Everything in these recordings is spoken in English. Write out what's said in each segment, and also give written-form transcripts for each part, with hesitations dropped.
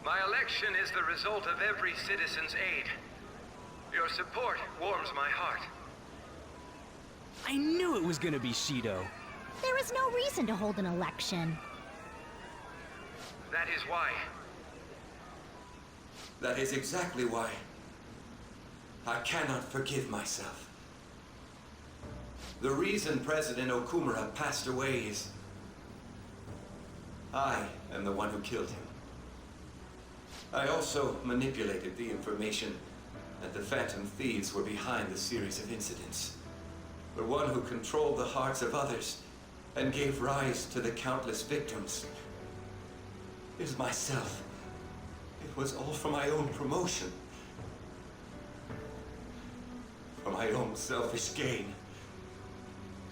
My election is the result of every citizen's aid. Your support warms my heart. I knew it was gonna be Shido. There is no reason to hold an election. That is why. That is exactly why. I cannot forgive myself. The reason President Okumura passed away is... I am the one who killed him. I also manipulated the information that the Phantom Thieves were behind the series of incidents. The one who controlled the hearts of others and gave rise to the countless victims is myself. It was all for my own promotion. For my own selfish gain.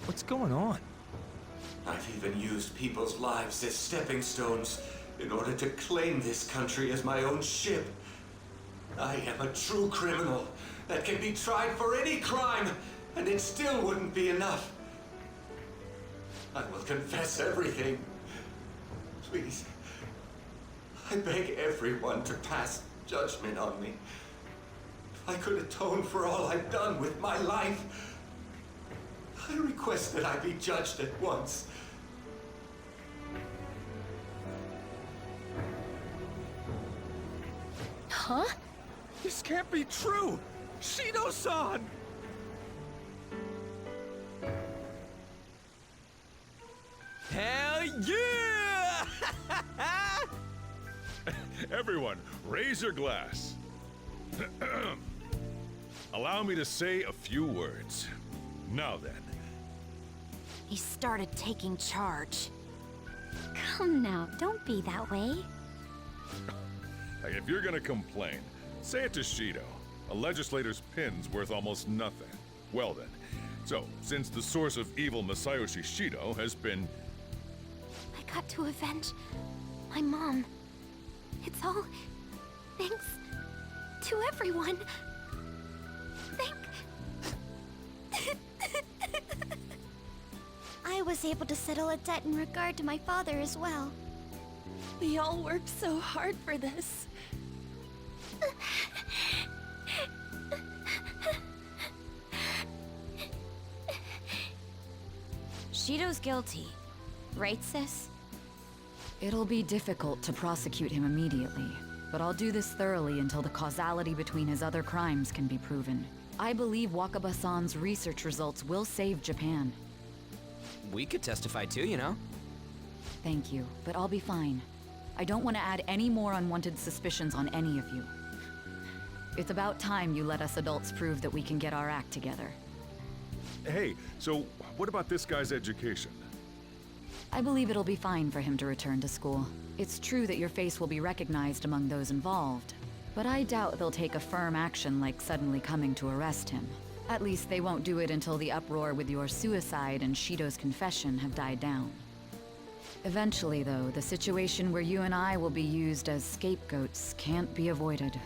What's going on? I've even used people's lives as stepping stones in order to claim this country as my own ship. I am a true criminal that can be tried for any crime, and it still wouldn't be enough. I will confess everything. Please. I beg everyone to pass judgment on me. If I could atone for all I've done with my life, I request that I be judged at once. Huh? This can't be true! Shido-san! Hell yeah! Everyone, raise your glass. Allow me to say a few words. Now then. He started taking charge. Come now, don't be that way. Hey, if you're gonna complain, say it to Shido. A legislator's pin's worth almost nothing. Well then, so, since the source of evil Masayoshi Shido has been... I got to avenge my mom. It's all thanks to everyone. I was able to settle a debt in regard to my father as well. We all worked so hard for this. Shido's guilty, right, sis? It'll be difficult to prosecute him immediately, but I'll do this thoroughly until the causality between his other crimes can be proven. I believe Wakaba-san's research results will save Japan. We could testify too, you know? Thank you, but I'll be fine. I don't want to add any more unwanted suspicions on any of you. It's about time you let us adults prove that we can get our act together. Hey, so what about this guy's education? I believe it'll be fine for him to return to school. It's true that your face will be recognized among those involved, but I doubt they'll take a firm action like suddenly coming to arrest him. At least they won't do it until the uproar with your suicide and Shido's confession have died down. Eventually, though, the situation where you and I will be used as scapegoats can't be avoided.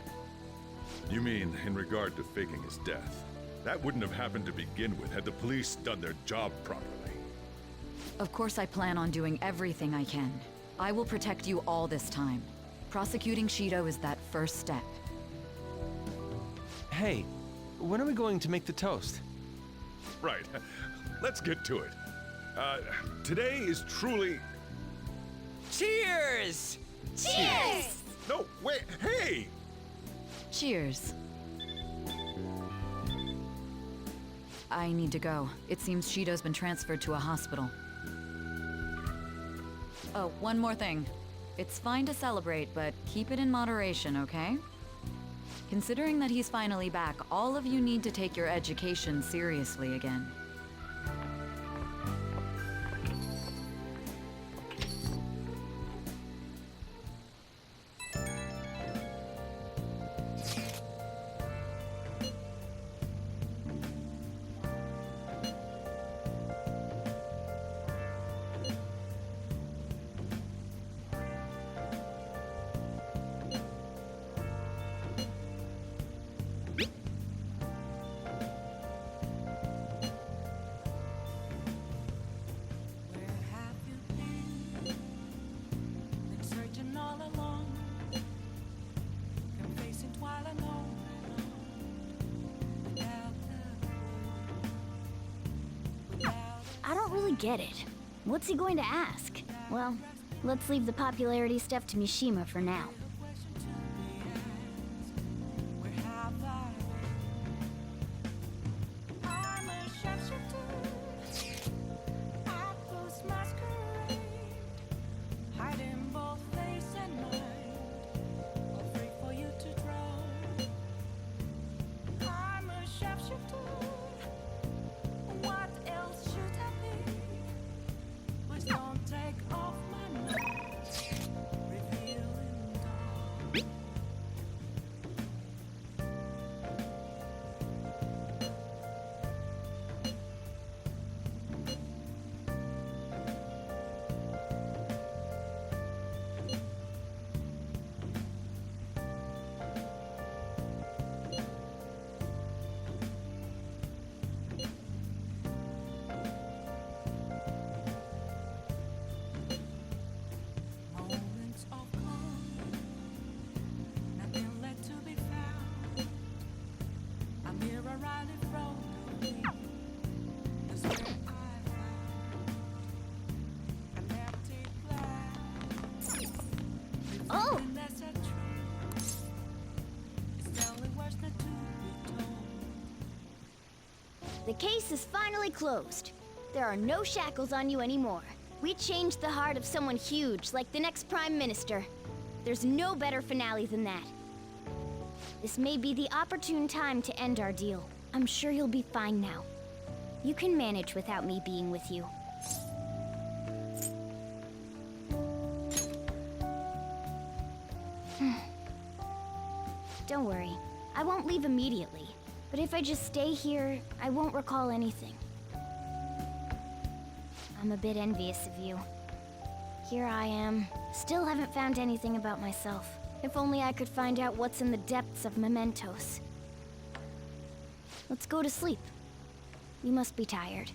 You mean in regard to faking his death? That wouldn't have happened to begin with had the police done their job properly. Of course I plan on doing everything I can. I will protect you all this time. Prosecuting Shido is that first step. Hey, when are we going to make the toast? Right. Let's get to it. Today is truly... Cheers! Cheers! No, wait, hey! Cheers. I need to go. It seems Shido's been transferred to a hospital. Oh, one more thing. It's fine to celebrate, but keep it in moderation, okay? Considering that he's finally back, all of you need to take your education seriously again. I don't really get it. What's he going to ask? Well, let's leave the popularity stuff to Mishima for now. Oh! The case is finally closed. There are no shackles on you anymore. We changed the heart of someone huge, like the next Prime Minister. There's no better finale than that. This may be the opportune time to end our deal. I'm sure you'll be fine now. You can manage without me being with you. Don't worry, I won't leave immediately. But if I just stay here, I won't recall anything. I'm a bit envious of you. Here I am, still haven't found anything about myself. If only I could find out what's in the depths of mementos. Let's go to sleep. You must be tired.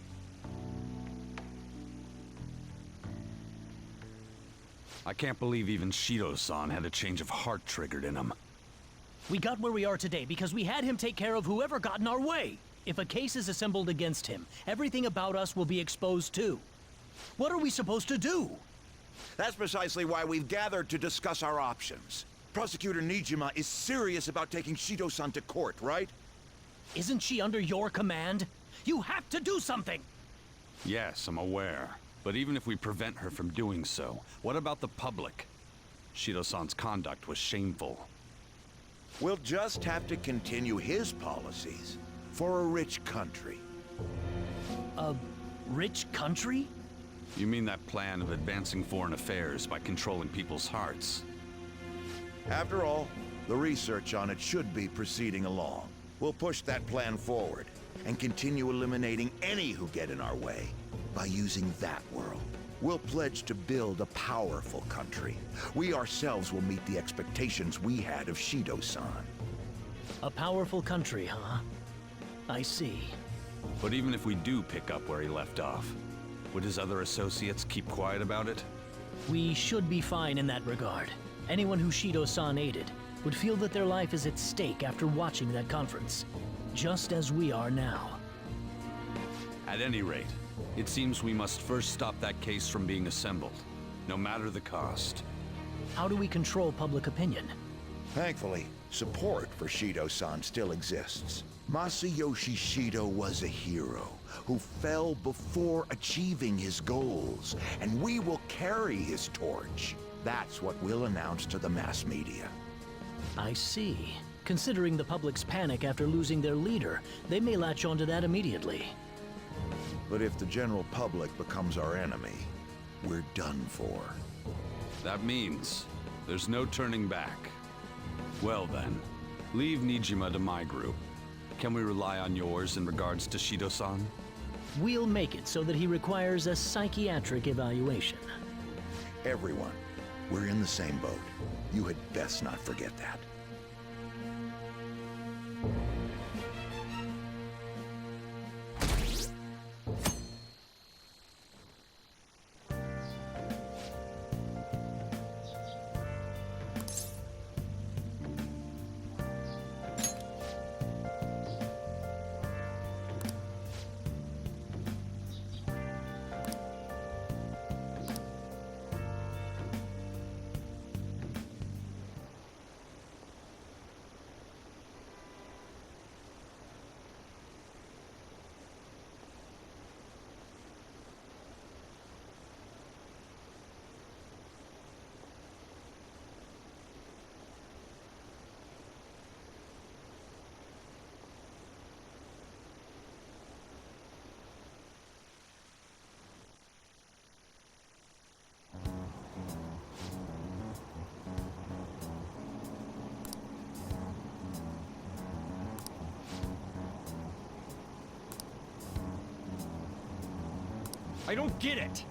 I can't believe even Shido-san had a change of heart triggered in him. We got where we are today because we had him take care of whoever got in our way. If a case is assembled against him, everything about us will be exposed too. What are we supposed to do? That's precisely why we've gathered to discuss our options. Prosecutor Nijima is serious about taking Shido-san to court, right? Isn't she under your command? You have to do something! Yes, I'm aware. But even if we prevent her from doing so, what about the public? Shido-san's conduct was shameful. We'll just have to continue his policies for a rich country. A rich country? You mean that plan of advancing foreign affairs by controlling people's hearts? After all, the research on it should be proceeding along. We'll push that plan forward and continue eliminating any who get in our way by using that world. We'll pledge to build a powerful country. We ourselves will meet the expectations we had of Shido-san. A powerful country, huh? I see. But even if we do pick up where he left off, would his other associates keep quiet about it? We should be fine in that regard. Anyone who Shido-san aided would feel that their life is at stake after watching that conference, just as we are now. At any rate, it seems we must first stop that case from being assembled, no matter the cost. How do we control public opinion? Thankfully, support for Shido-san still exists. Masayoshi Shido was a hero who fell before achieving his goals, and we will carry his torch. That's what we'll announce to the mass media. I see. Considering the public's panic after losing their leader, they may latch onto that immediately. But if the general public becomes our enemy, we're done for. That means there's no turning back. Well then, leave Nijima to my group. Can we rely on yours in regards to Shido-san? We'll make it so that he requires a psychiatric evaluation. Everyone, we're in the same boat. You had best not forget that. I don't get it.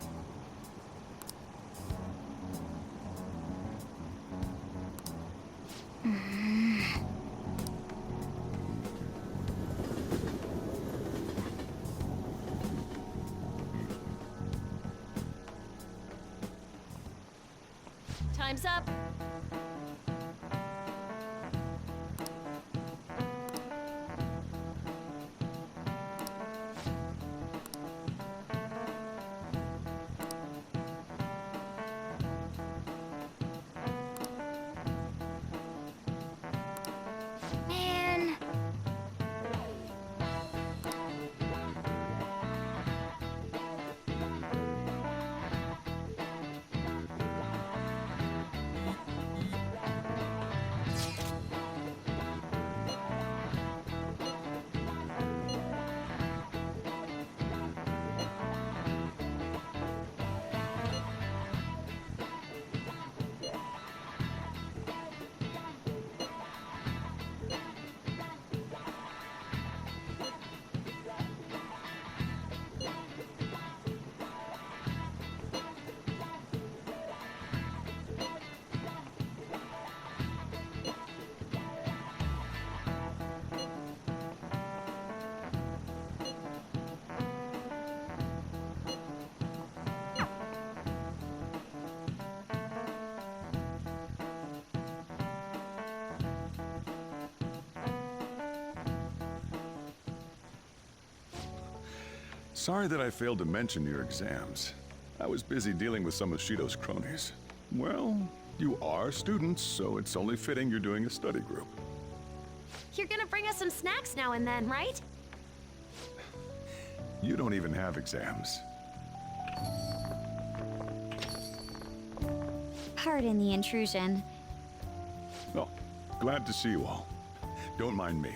Time's up. Man. Sorry that I failed to mention your exams. I was busy dealing with some of Shido's cronies. Well, you are students, so it's only fitting you're doing a study group. You're gonna bring us some snacks now and then, right? You don't even have exams. Pardon the intrusion. Oh, glad to see you all. Don't mind me.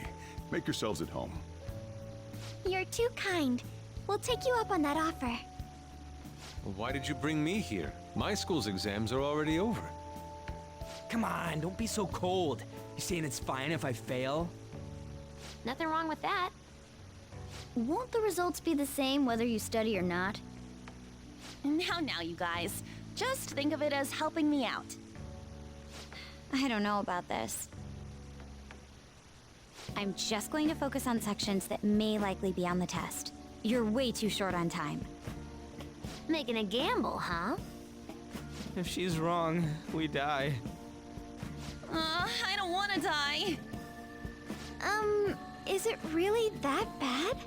Make yourselves at home. You're too kind. We'll take you up on that offer. Well, why did you bring me here? My school's exams are already over. Come on, don't be so cold. You saying it's fine if I fail? Nothing wrong with that. Won't the results be the same whether you study or not? Now, you guys. Just think of it as helping me out. I don't know about this. I'm just going to focus on sections that may likely be on the test. You're way too short on time. Making a gamble, huh? If she's wrong, we die. I don't want to die. Is it really that bad?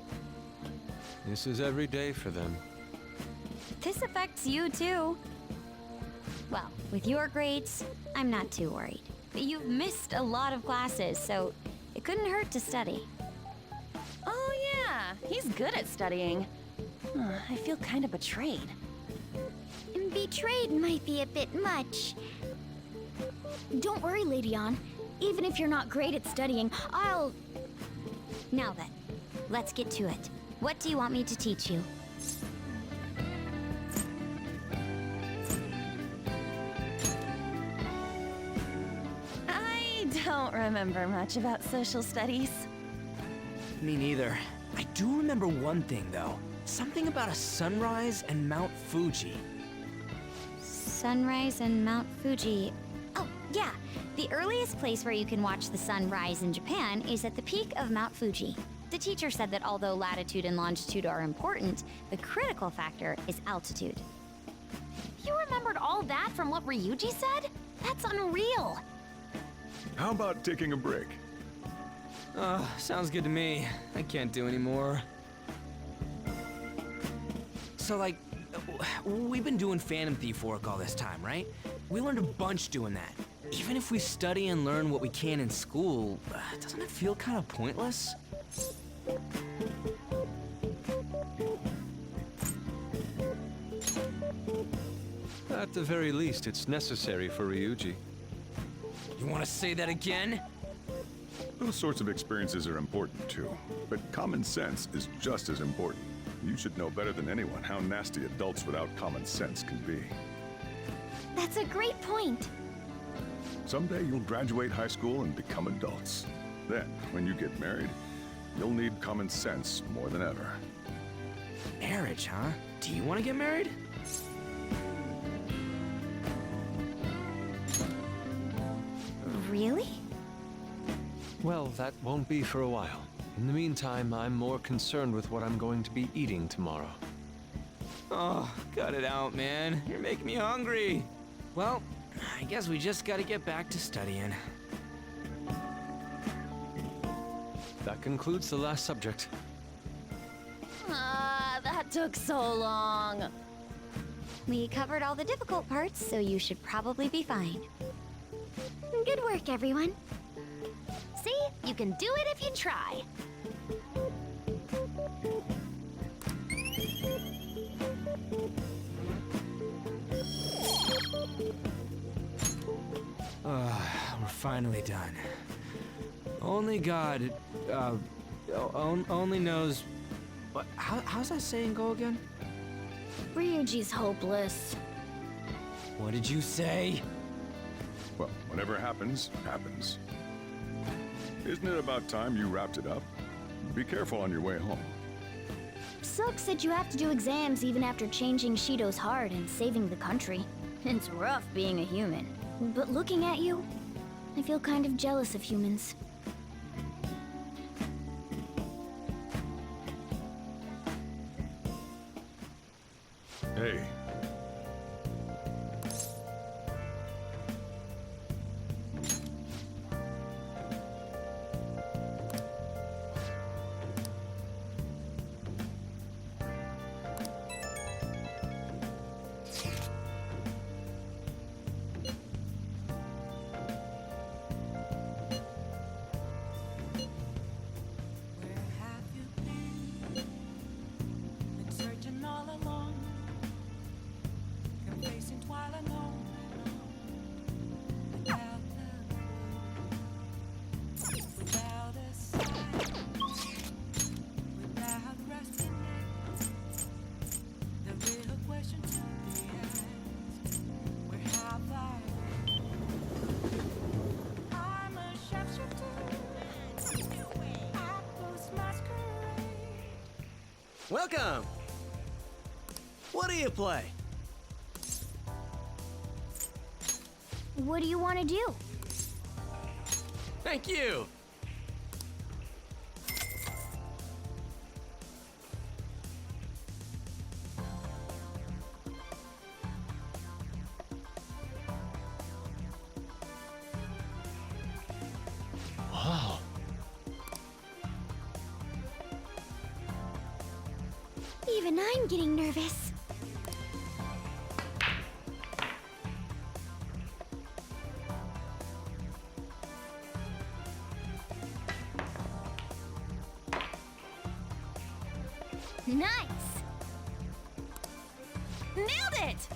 This is every day for them. This affects you too. Well, with your grades, I'm not too worried. But you've missed a lot of classes, so it couldn't hurt to study. Oh yeah, he's good at studying. I feel kind of betrayed. Betrayed might be a bit much. Don't worry, Lady Ann. Even if you're not great at studying, I'll... Now then, let's get to it. What do you want me to teach you? I don't remember much about social studies. Me neither. I do remember one thing, though. Something about a sunrise and Mount Fuji. Sunrise and Mount Fuji. Oh, yeah. The earliest place where you can watch the sun rise in Japan is at the peak of Mount Fuji. The teacher said that although latitude and longitude are important, the critical factor is altitude. You remembered all that from what Ryuji said? That's unreal. How about taking a break? Sounds good to me. I can't do anymore. So, like, we've been doing Phantom Thief work all this time, right? We learned a bunch doing that. Even if we study and learn what we can in school, doesn't it feel kind of pointless? At the very least, it's necessary for Ryuji. You want to say that again? Those sorts of experiences are important too, but common sense is just as important. You should know better than anyone how nasty adults without common sense can be. That's a great point. Someday you'll graduate high school and become adults. Then, when you get married, you'll need common sense more than ever. Marriage, huh? Do you want to get married? Really? Well, that won't be for a while. In the meantime, I'm more concerned with what I'm going to be eating tomorrow. Oh, cut it out, man. You're making me hungry. Well, I guess we just gotta get back to studying. That concludes the last subject. That took so long. We covered all the difficult parts, so you should probably be fine. Good work, everyone. See? You can do it if you try. We're finally done. Only God, only knows... What, how's that saying go again? Ryuji's hopeless. What did you say? Well, whatever happens, happens. Isn't it about time you wrapped it up? Be careful on your way home. Sucks that you have to do exams even after changing Shido's heart and saving the country. It's rough being a human. But looking at you, I feel kind of jealous of humans. Hey. Welcome! What do you play? What do you want to do? Thank you! Wow. Even I'm getting nervous. Nice! Nailed it!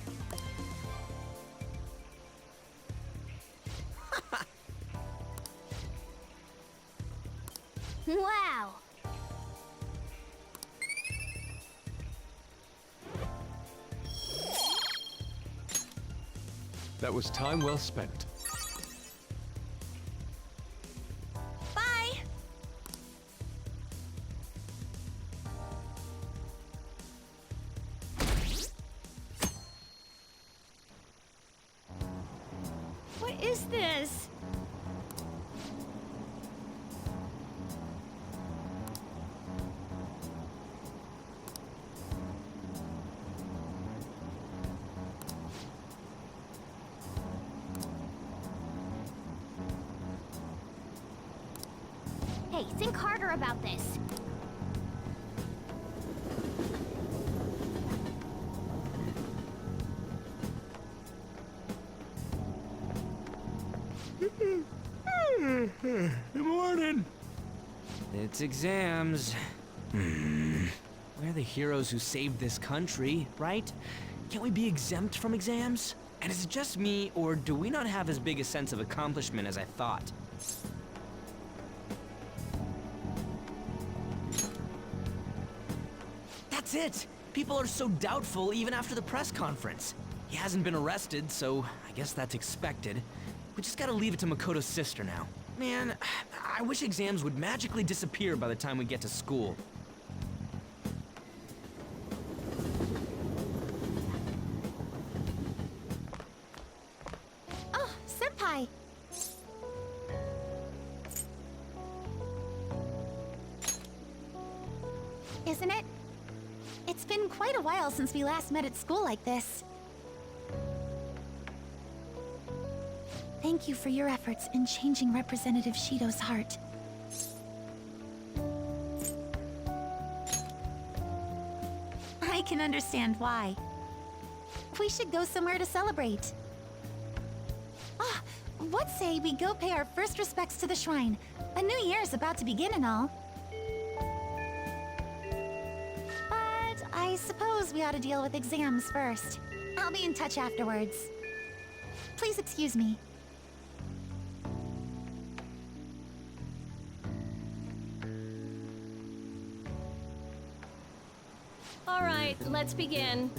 Wow! That was time well spent. Bye! What is this? Hey, think harder about this. Good morning! It's exams. We're the heroes who saved this country, right? Can't we be exempt from exams? And is it just me, or do we not have as big a sense of accomplishment as I thought? That's it! People are so doubtful even after the press conference. He hasn't been arrested, so I guess that's expected. We just gotta leave it to Makoto's sister now. Man, I wish exams would magically disappear by the time we get to school. isn't it? It's been quite a while since we last met at school like this. Thank you for your efforts in changing Representative Shido's heart. I can understand why. We should go somewhere to celebrate. Ah, what say we go pay our first respects to the shrine? A new year is about to begin and all. But I suppose we ought to deal with exams first. I'll be in touch afterwards. Please excuse me. All right, let's begin.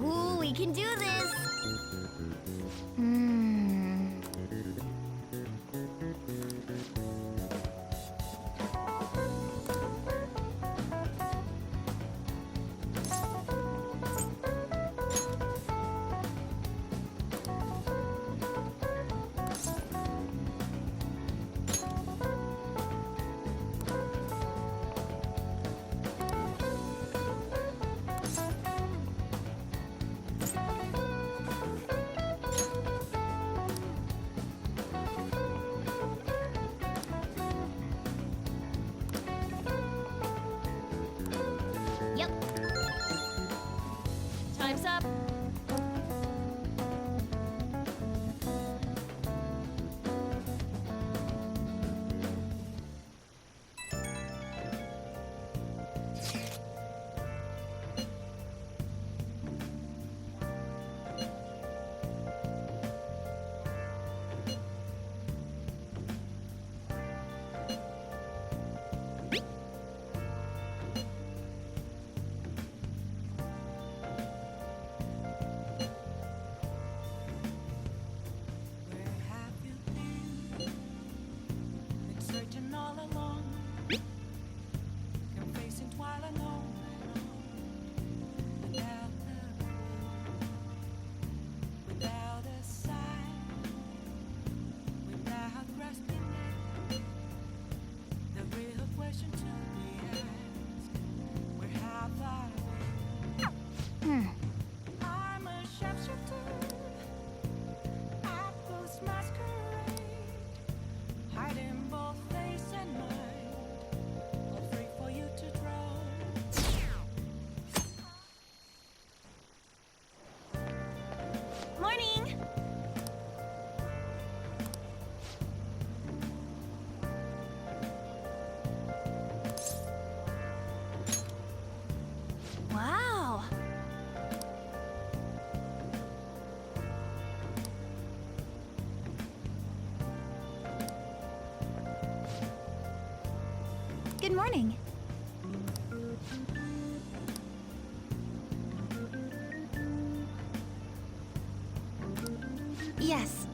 Ooh, we can do this! Yep. Time's up. Morning! Wow! Good morning. Yes.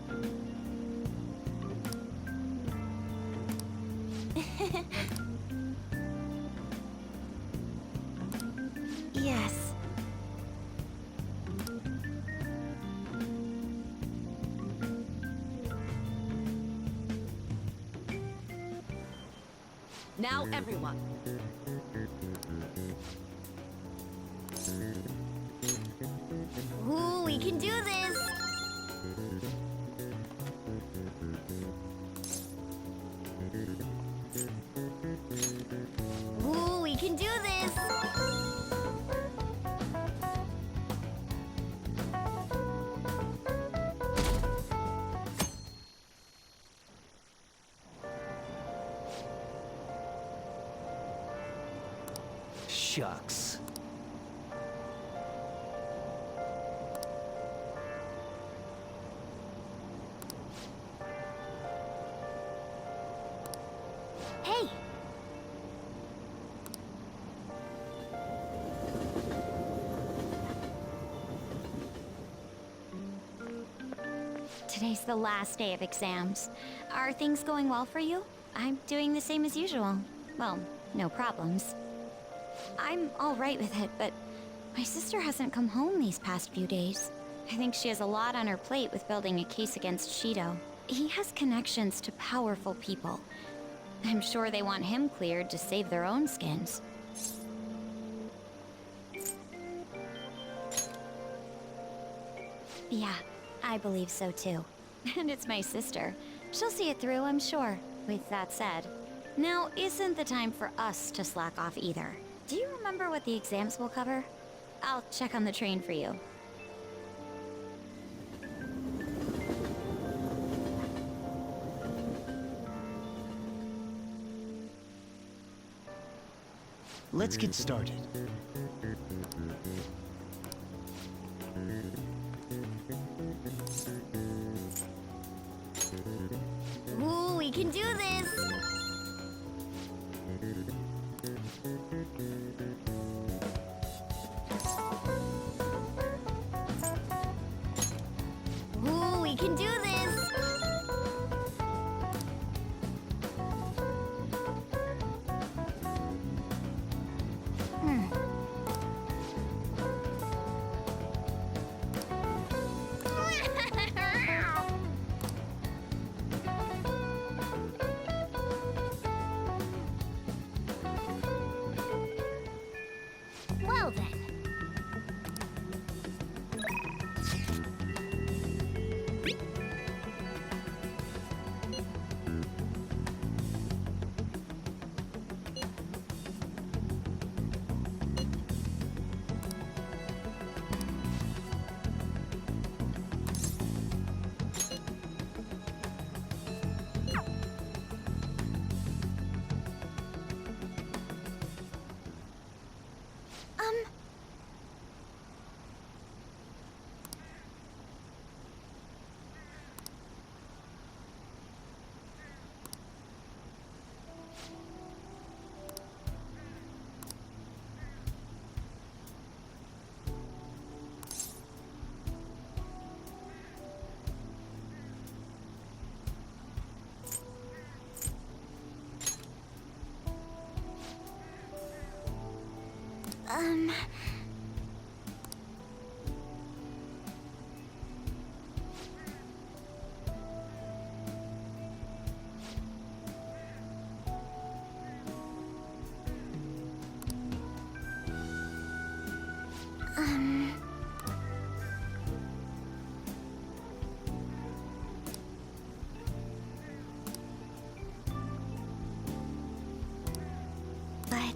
Yes. Now, everyone. Ooh, we can do this! Ooh, we can do this! Shucks. Hey! Today's the last day of exams. Are things going well for you? I'm doing the same as usual. Well, no problems. I'm all right with it, but my sister hasn't come home these past few days. I think she has a lot on her plate with building a case against Shido. He has connections to powerful people. I'm sure they want him cleared to save their own skins. Yeah, I believe so too. And it's my sister. She'll see it through, I'm sure. With that said, now isn't the time for us to slack off either. Do you remember what the exams will cover? I'll check on the train for you. Let's get started. Ooh, we can do this! Ooh, we can do this! Well then. But...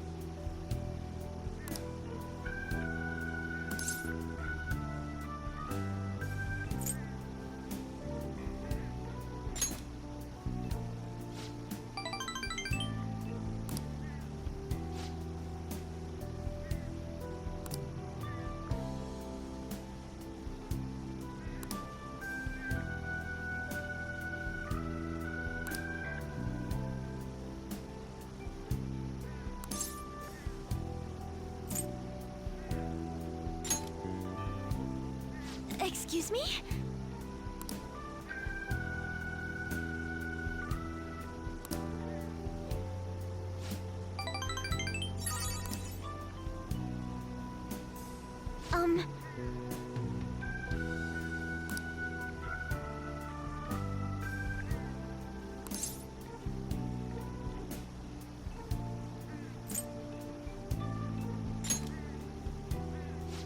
Excuse me?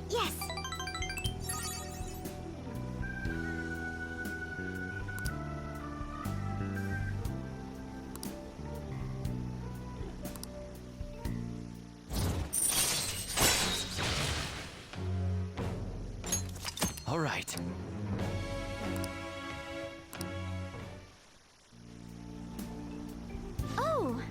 Yes! All right. Oh!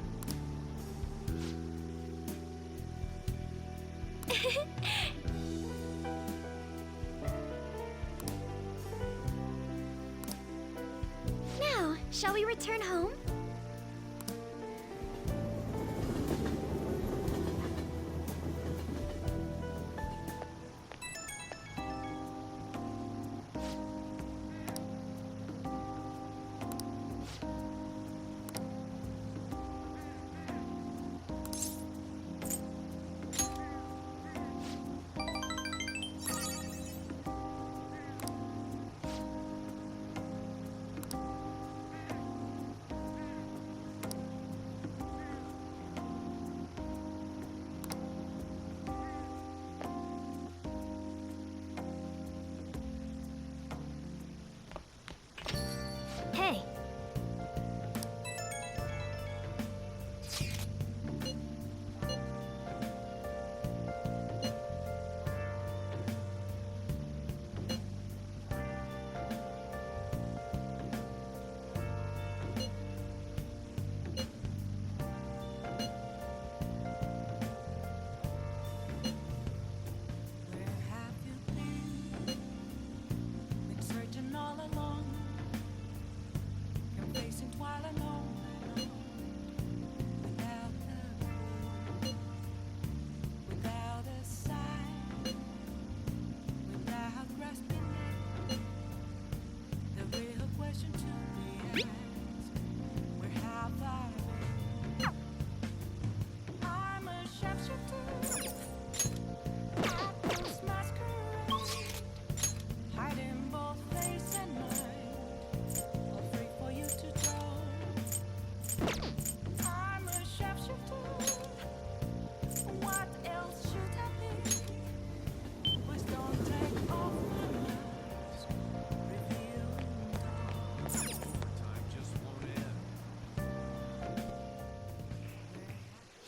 Now, shall we return home?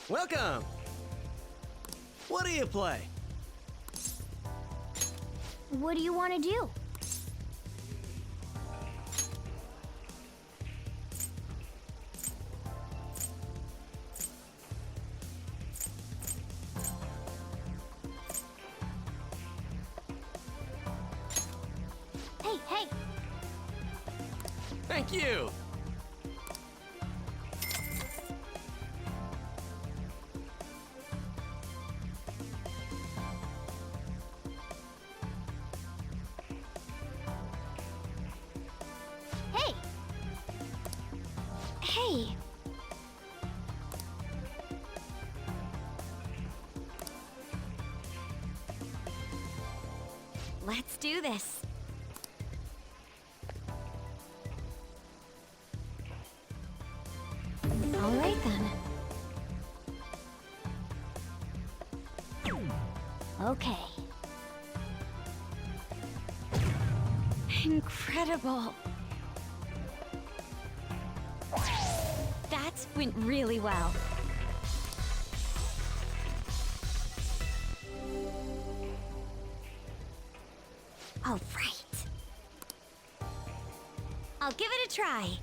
Welcome! What do you play? What do you want to do? Hey, hey! Thank you! Hey! Hey! Let's do this. All right then. Okay. Incredible. That went really well. All right. I'll give it a try.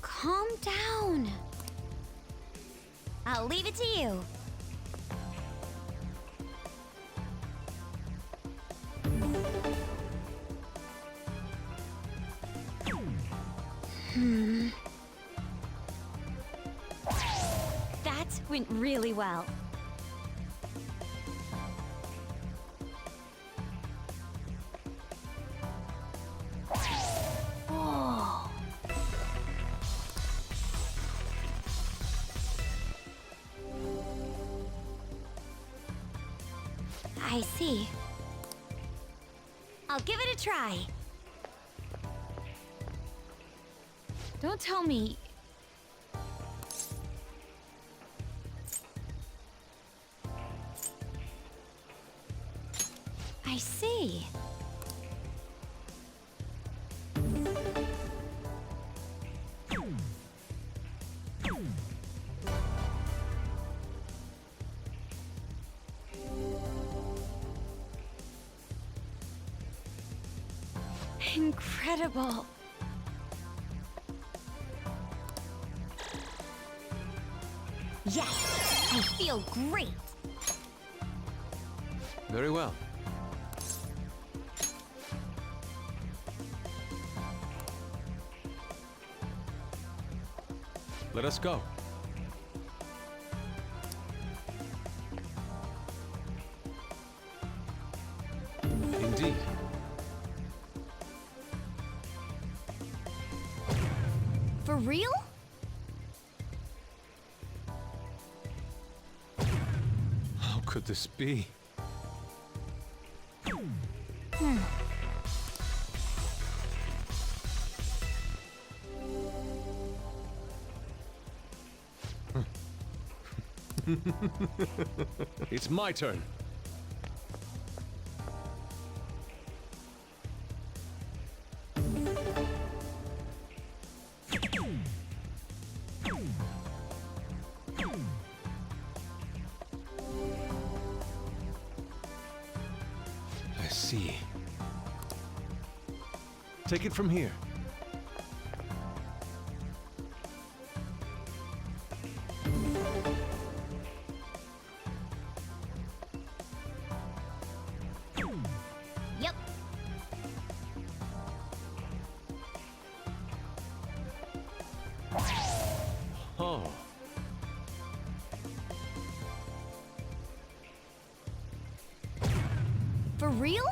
Calm down. I'll leave it to you. That went really well. Oh. I see. I'll give it a try. Don't tell me. I see. Incredible. Yes, I feel great. Very well. Let us go. Indeed. For real? How could this be? It's my turn. I see. Take it from here. Yep. Oh. For real?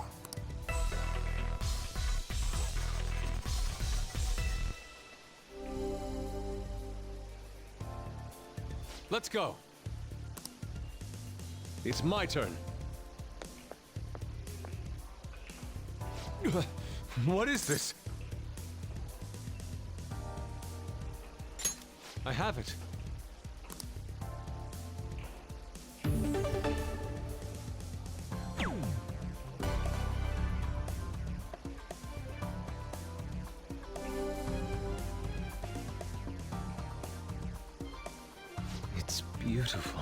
Let's go. It's my turn. What is this? I have it. beautiful.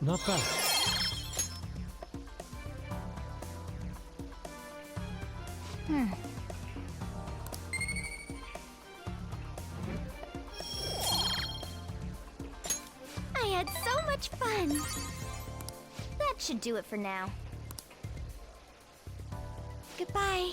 Not bad. I had so much fun. That should do it for now. Goodbye.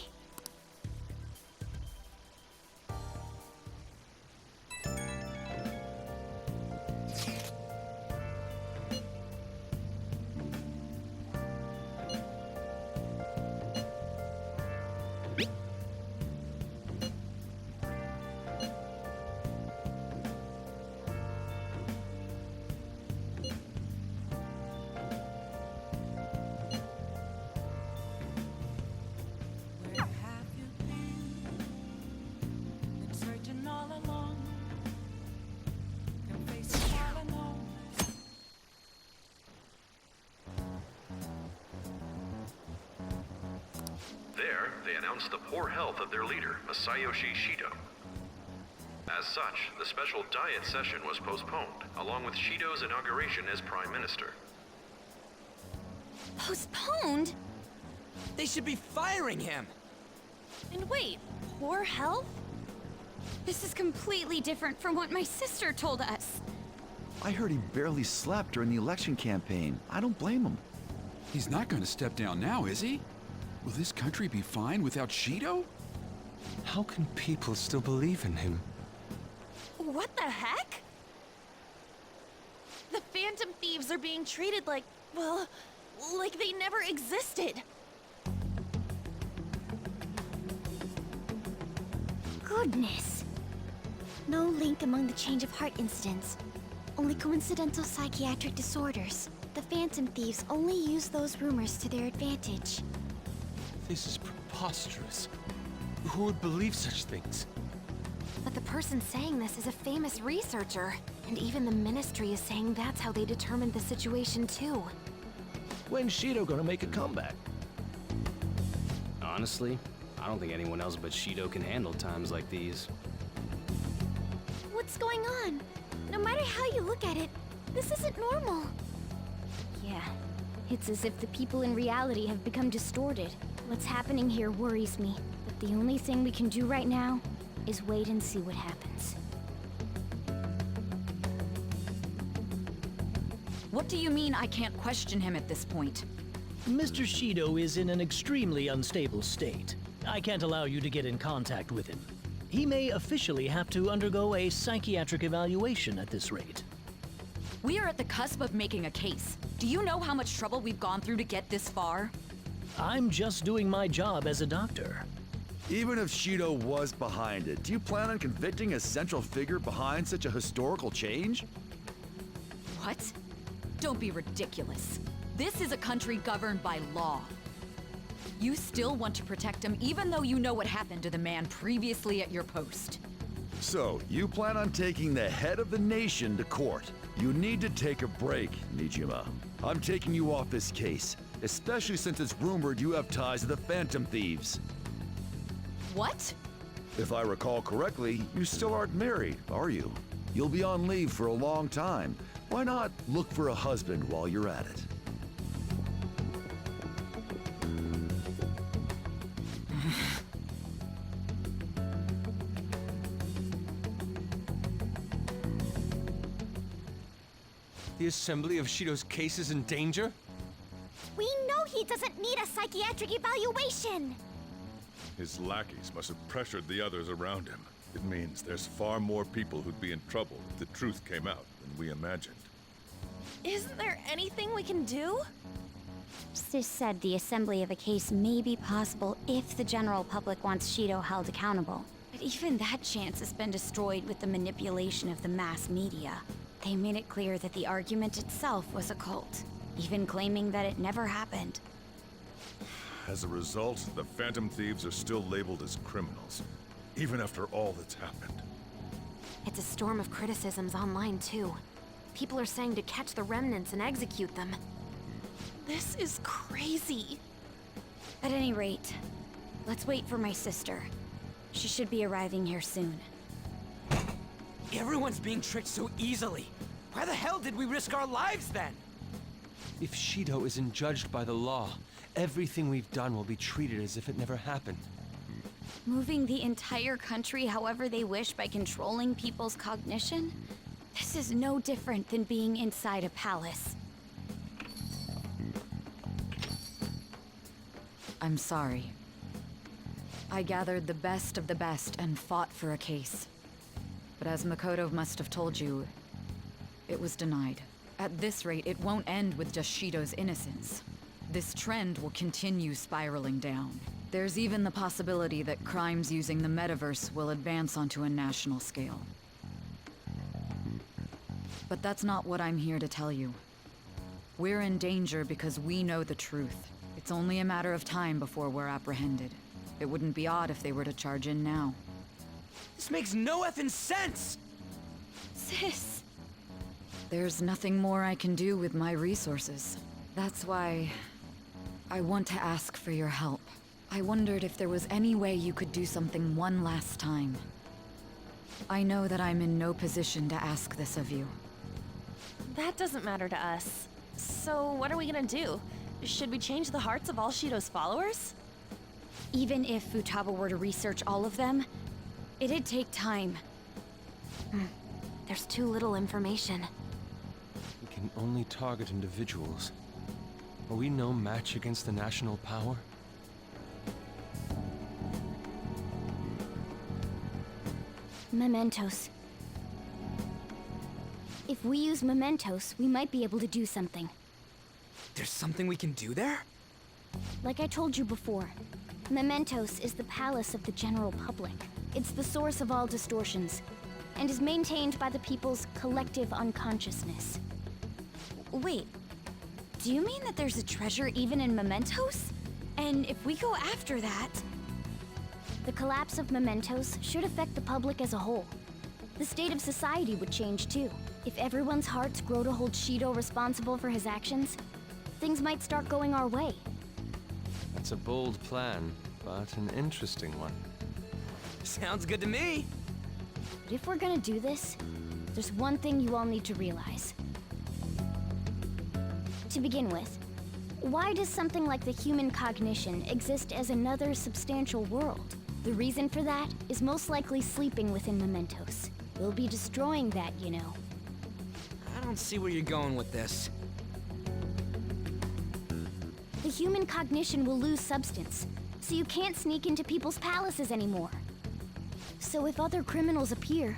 There, they announced the poor health of their leader, Masayoshi Shido. As such, the special diet session was postponed, along with Shido's inauguration as Prime Minister. Postponed? They should be firing him! And wait, poor health? This is completely different from what my sister told us. I heard he barely slept during the election campaign. I don't blame him. He's not going to step down now, is he? Will this country be fine without Shido? How can people still believe in him? What the heck? The Phantom Thieves are being treated like, well, like they never existed. Goodness. No link among the change of heart incidents. Only coincidental psychiatric disorders. The Phantom Thieves only use those rumors to their advantage. This is preposterous. Who would believe such things? But the person saying this is a famous researcher. And even the Ministry is saying that's how they determined the situation too. When's Shido gonna make a comeback? Honestly, I don't think anyone else but Shido can handle times like these. What's going on? No matter how you look at it, this isn't normal. Yeah, it's as if the people in reality have become distorted. What's happening here worries me, but the only thing we can do right now is wait and see what happens. What do you mean I can't question him at this point? Mr. Shido is in an extremely unstable state. I can't allow you to get in contact with him. He may officially have to undergo a psychiatric evaluation at this rate. We are at the cusp of making a case. Do you know how much trouble we've gone through to get this far? I'm just doing my job as a doctor. Even if Shido was behind it, do you plan on convicting a central figure behind such a historical change? What? Don't be ridiculous. This is a country governed by law. You still want to protect him even though you know what happened to the man previously at your post. So, you plan on taking the head of the nation to court. You need to take a break, Nijima. I'm taking you off this case, especially since it's rumored you have ties to the Phantom Thieves. What? If I recall correctly, you still aren't married, are you? You'll be on leave for a long time. Why not look for a husband while you're at it? The assembly of Shido's case is in danger? We know he doesn't need a psychiatric evaluation! His lackeys must have pressured the others around him. It means there's far more people who'd be in trouble if the truth came out than we imagined. Isn't there anything we can do? Sis said the assembly of a case may be possible if the general public wants Shido held accountable. But even that chance has been destroyed with the manipulation of the mass media. They made it clear that the argument itself was a cult, even claiming that it never happened. As a result, the Phantom Thieves are still labeled as criminals, even after all that's happened. It's a storm of criticisms online too. People are saying to catch the remnants and execute them. This is crazy. At any rate, let's wait for my sister. She should be arriving here soon. Everyone's being tricked so easily. Why the hell did we risk our lives then? If Shido isn't judged by the law, everything we've done will be treated as if it never happened. Moving the entire country however they wish by controlling people's cognition? This is no different than being inside a palace. I'm sorry. I gathered the best of the best and fought for a case. But as Makoto must have told you, it was denied. At this rate, it won't end with just Shido's innocence. This trend will continue spiraling down. There's even the possibility that crimes using the metaverse will advance onto a national scale. But that's not what I'm here to tell you. We're in danger because we know the truth. It's only a matter of time before we're apprehended. It wouldn't be odd if they were to charge in now. This makes no effing sense! Sis! There's nothing more I can do with my resources. That's why I want to ask for your help. I wondered if there was any way you could do something one last time. I know that I'm in no position to ask this of you. That doesn't matter to us. So what are we gonna do? Should we change the hearts of all Shido's followers? Even if Futaba were to research all of them, it'd take time. There's too little information. We can only target individuals. Are we no match against the national power? Mementos. If we use mementos, we might be able to do something. There's something we can do there? Like I told you before, mementos is the palace of the general public. It's the source of all distortions, and is maintained by the people's collective unconsciousness. Wait, do you mean that there's a treasure even in mementos? And if we go after that... The collapse of mementos should affect the public as a whole. The state of society would change too. If everyone's hearts grow to hold Shido responsible for his actions, things might start going our way. That's a bold plan, but an interesting one. Sounds good to me. But if we're gonna do this, there's one thing you all need to realize. To begin with, why does something like the human cognition exist as another substantial world? The reason for that is most likely sleeping within mementos. We'll be destroying that, you know. I don't see where you're going with this. The human cognition will lose substance, so you can't sneak into people's palaces anymore. So if other criminals appear,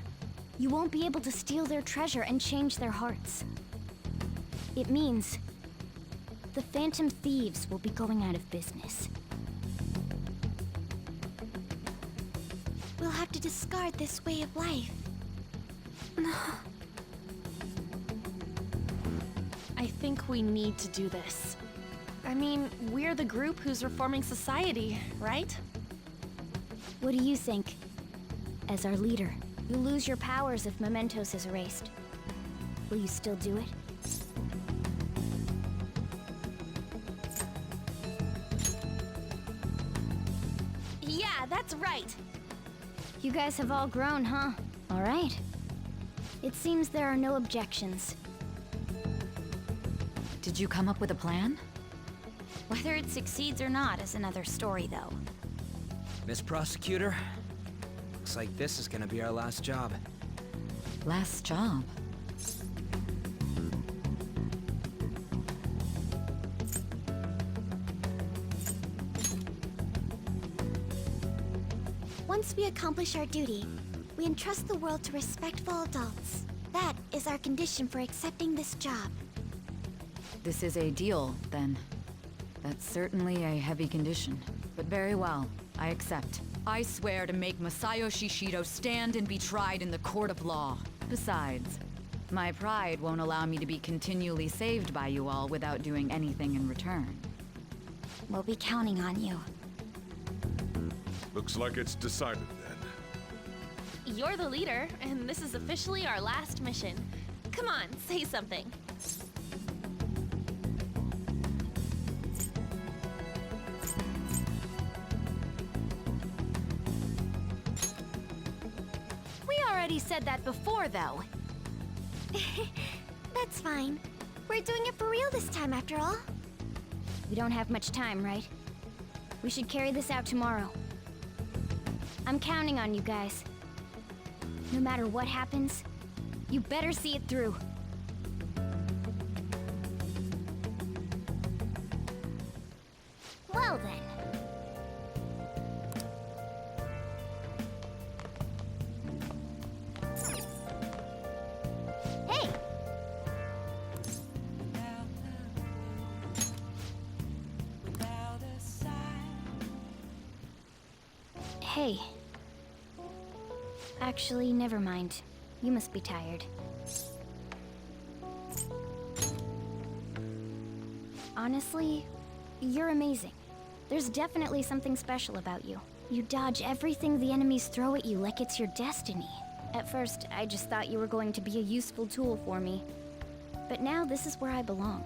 you won't be able to steal their treasure and change their hearts. It means the Phantom Thieves will be going out of business. We'll have to discard this way of life. I think we need to do this. I mean, we're the group who's reforming society, right? What do you think? As our leader, you'll lose your powers if mementos is erased. Will you still do it? Yeah, that's right. You guys have all grown, huh? All right. It seems there are no objections. Did you come up with a plan? Whether it succeeds or not is another story, though. Miss Prosecutor, looks like this is gonna be our last job. Last job? Once we accomplish our duty, we entrust the world to respectful adults. That is our condition for accepting this job. This is a deal, then. That's certainly a heavy condition. But very well, I accept. I swear to make Masayoshi Shido stand and be tried in the court of law. Besides, my pride won't allow me to be continually saved by you all without doing anything in return. We'll be counting on you. Looks like it's decided then. You're the leader, and this is officially our last mission. Come on, say something. already said that before, though. That's fine. We're doing it for real this time, after all. We don't have much time, right? We should carry this out tomorrow. I'm counting on you guys. No matter what happens, you better see it through. Well then. Hey! Hey. Actually, never mind. You must be tired. Honestly, you're amazing. There's definitely something special about you. You dodge everything the enemies throw at you like it's your destiny. At first, I just thought you were going to be a useful tool for me. But now this is where I belong.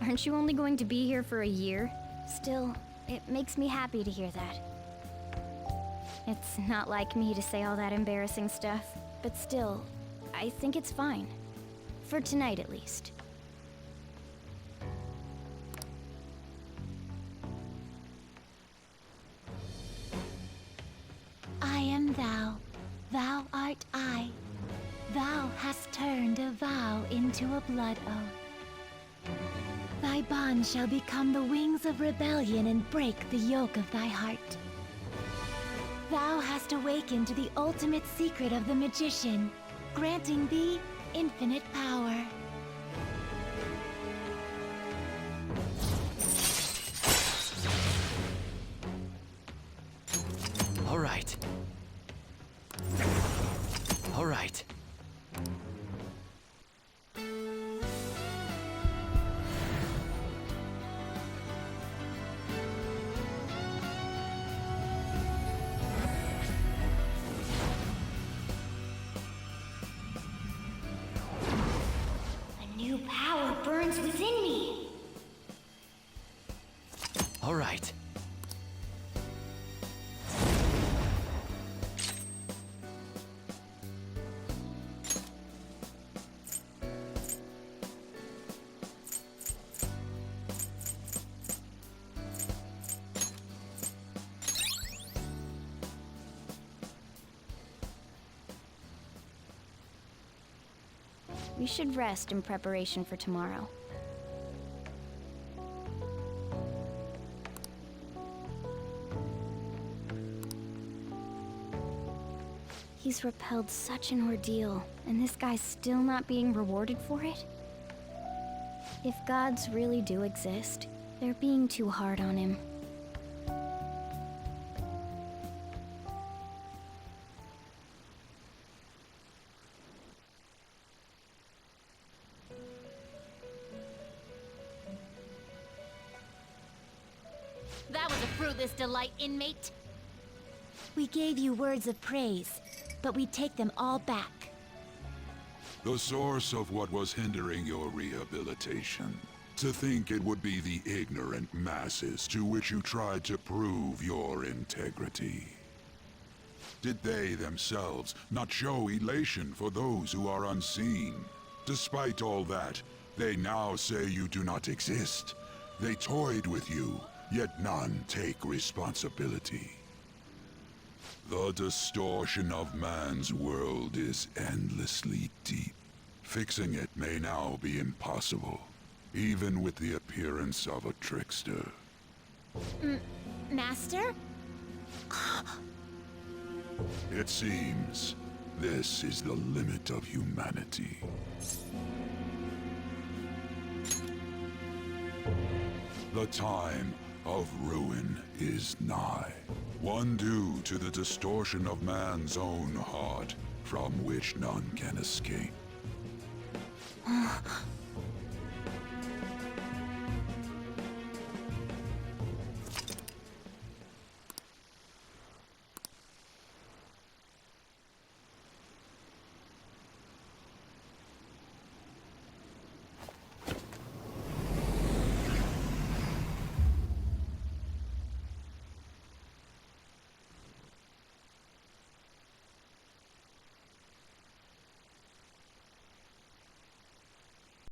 Aren't you only going to be here for a year? Still, it makes me happy to hear that. It's not like me to say all that embarrassing stuff, but still, I think it's fine. For tonight, at least. I am thou, thou art I. Thou hast turned a vow into a blood oath. Thy bond shall become the wings of rebellion and break the yoke of thy heart. Thou hast awakened to the ultimate secret of the magician, granting thee infinite power. All right. All right. New power burns within me. All right. We should rest in preparation for tomorrow. He's repelled such an ordeal, and this guy's still not being rewarded for it? If gods really do exist, they're being too hard on him. That was a fruitless delight, inmate. We gave you words of praise, but we take them all back. The source of what was hindering your rehabilitation. To think it would be the ignorant masses to which you tried to prove your integrity. Did they themselves not show elation for those who are unseen? Despite all that, they now say you do not exist. They toyed with you, yet none take responsibility. The distortion of man's world is endlessly deep. Fixing it may now be impossible, even with the appearance of a trickster. Master? It seems this is the limit of humanity. The time of ruin is nigh, one due to the distortion of man's own heart, from which none can escape.